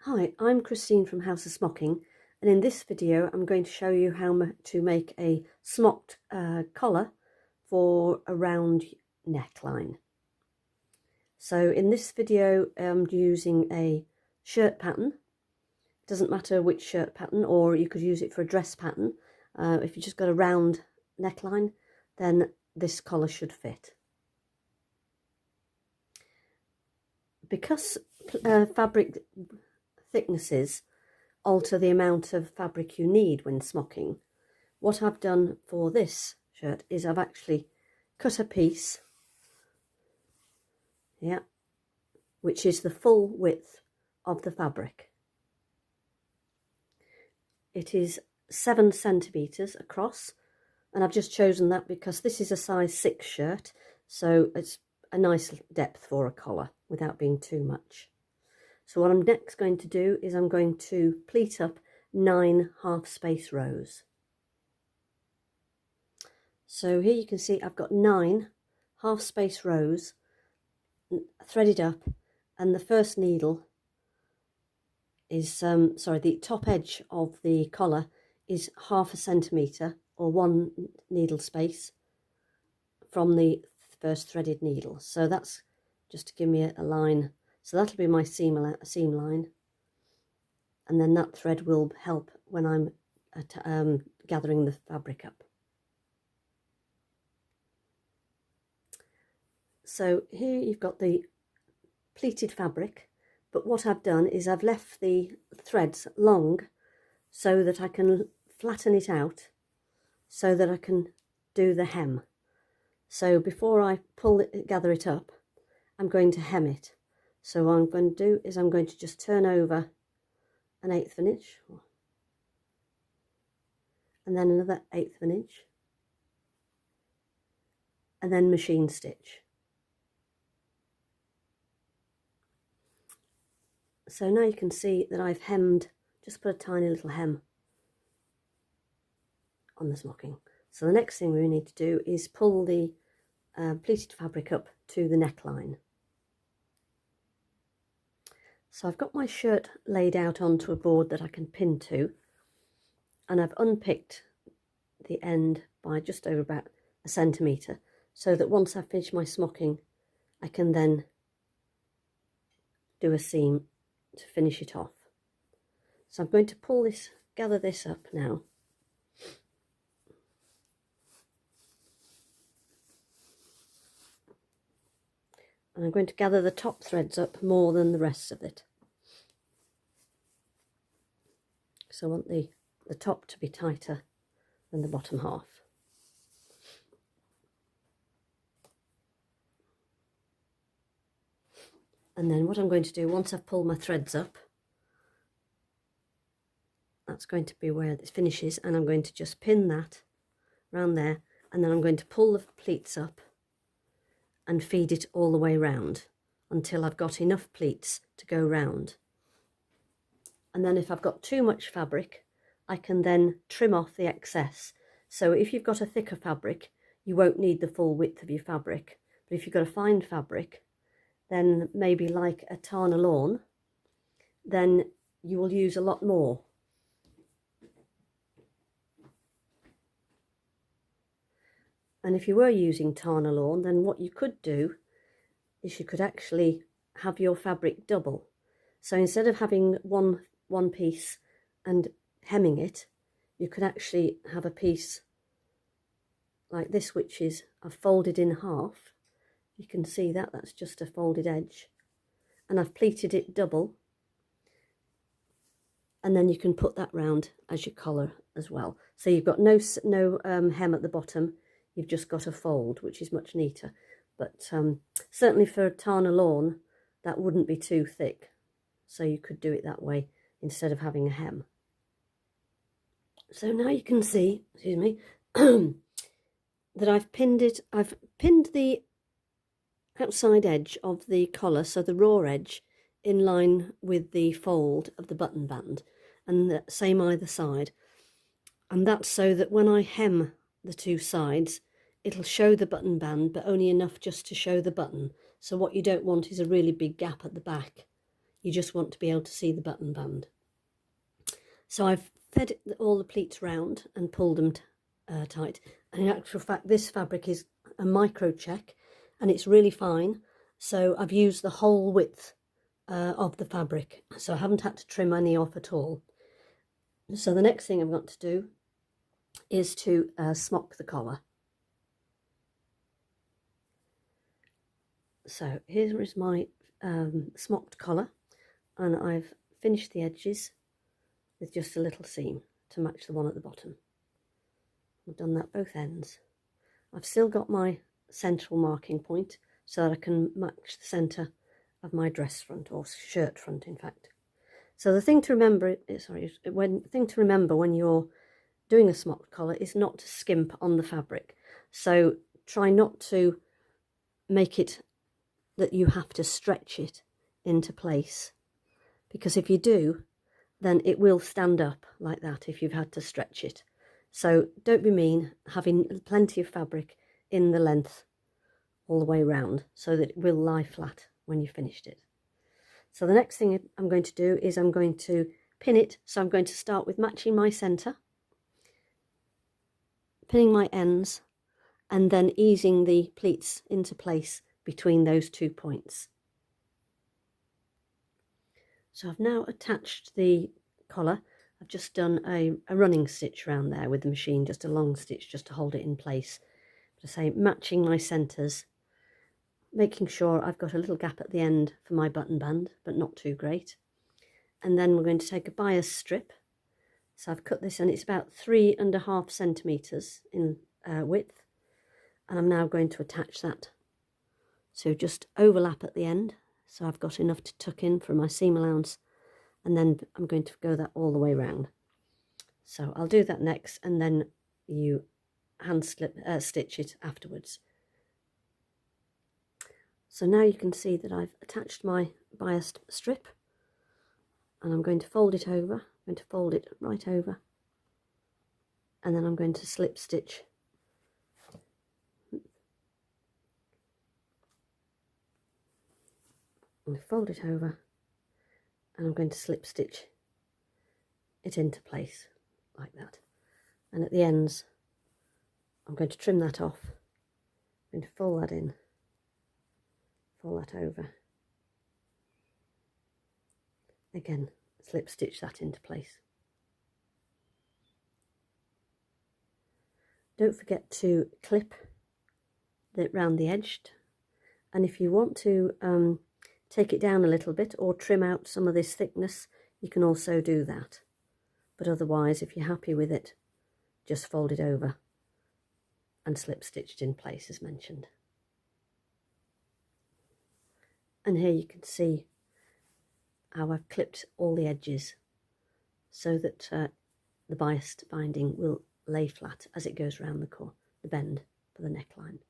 Hi, I'm Christine from House of Smocking, and in this video I'm going to show you how to make a smocked collar for a round neckline. So in this video I'm using a shirt pattern. It doesn't matter which shirt pattern, or you could use it for a dress pattern. If you just got a round neckline, then this collar should fit. Because fabric thicknesses alter the amount of fabric you need when smocking, what I've done for this shirt is I've actually cut a piece, which is the full width of the fabric. It is 7 centimeters across, and I've just chosen that because this is a size 6 shirt, so it's a nice depth for a collar without being too much. So what I'm next going to do is I'm going to pleat up 9 half space rows. So here you can see I've got 9 half space rows threaded up, and the first needle is the top edge of the collar is 1/2 centimetre or 1 needle space from the first threaded needle. So that's just to give me a line. So that'll be my seam line, and then that thread will help when I'm gathering the fabric up. So here you've got the pleated fabric, but what I've done is I've left the threads long so that I can flatten it out so that I can do the hem. So before I gather it up, I'm going to hem it. So what I'm going to do is I'm going to just turn over 1/8 of an inch, and then another 1/8 of an inch, and then machine stitch. So now you can see that I've hemmed, just put a tiny little hem on the smocking. So the next thing we need to do is pull the pleated fabric up to the neckline. So I've got my shirt laid out onto a board that I can pin to, and I've unpicked the end by just over about 1 centimetre, so that once I've finished my smocking, I can then do a seam to finish it off. So I'm going to gather this up now. And I'm going to gather the top threads up more than the rest of it. So I want the top to be tighter than the bottom half. And then what I'm going to do, once I've pulled my threads up, that's going to be where this finishes, and I'm going to just pin that around there, and then I'm going to pull the pleats up and feed it all the way round until I've got enough pleats to go round. And then if I've got too much fabric, I can then trim off the excess. So if you've got a thicker fabric, you won't need the full width of your fabric. But if you've got a fine fabric, then maybe like a Tana lawn, then you will use a lot more. And if you were using Tana lawn, then what you could do is you could actually have your fabric double. So instead of having one piece and hemming it, you could actually have a piece like this, which is I've folded in half. You can see that that's just a folded edge, and I've pleated it double, and then you can put that round as your collar as well. So you've got no hem at the bottom. You've just got a fold, which is much neater. But certainly for Tana lawn, that wouldn't be too thick. So you could do it that way instead of having a hem. So now you can see, excuse me, that I've pinned the outside edge of the collar, so the raw edge, in line with the fold of the button band, and the same either side. And that's so that when I hem the two sides, it'll show the button band, but only enough just to show the button. So what you don't want is a really big gap at the back. you just want to be able to see the button band. So I've fed all the pleats round and pulled them tight, and in actual fact this fabric is a micro check and it's really fine, so I've used the whole width of the fabric, so I haven't had to trim any off at all. So the next thing I've got to do is to smock the collar. So here is my smocked collar, and I've finished the edges with just a little seam to match the one at the bottom. I've done that both ends. I've still got my central marking point so that I can match the centre of my dress front, or shirt front in fact. So the thing to remember, when you're doing a smocked collar is not to skimp on the fabric. So try not to make it that you have to stretch it into place, because if you do, then it will stand up like that if you've had to stretch it. So don't be mean, having plenty of fabric in the length all the way round so that it will lie flat when you've finished it. So the next thing I'm going to do is I'm going to pin it. So I'm going to start with matching my centre, pinning my ends, and then easing the pleats into place between those 2 points. So I've now attached the collar. I've just done a running stitch around there with the machine, just a long stitch just to hold it in place. But I say matching my centres, making sure I've got a little gap at the end for my button band, but not too great. And then we're going to take a bias strip. So I've cut this, and it's about 3.5 centimetres in width, and I'm now going to attach that. So just overlap at the end, so I've got enough to tuck in for my seam allowance, and then I'm going to go that all the way round. So I'll do that next, and then you hand stitch it afterwards. So now you can see that I've attached my biased strip, and I'm going to fold it over. I'm going to fold it right over, and then I'm going to slip stitch and fold it over, and I'm going to slip stitch it into place like that. And at the ends I'm going to trim that off. I'm going to fold that in, fold that over, again slip stitch that into place. Don't forget to clip it round the edge, and if you want to take it down a little bit or trim out some of this thickness, you can also do that. But otherwise, if you're happy with it, just fold it over and slip stitched in place as mentioned. And here you can see how I've clipped all the edges so that the biased binding will lay flat as it goes around the bend for the neckline.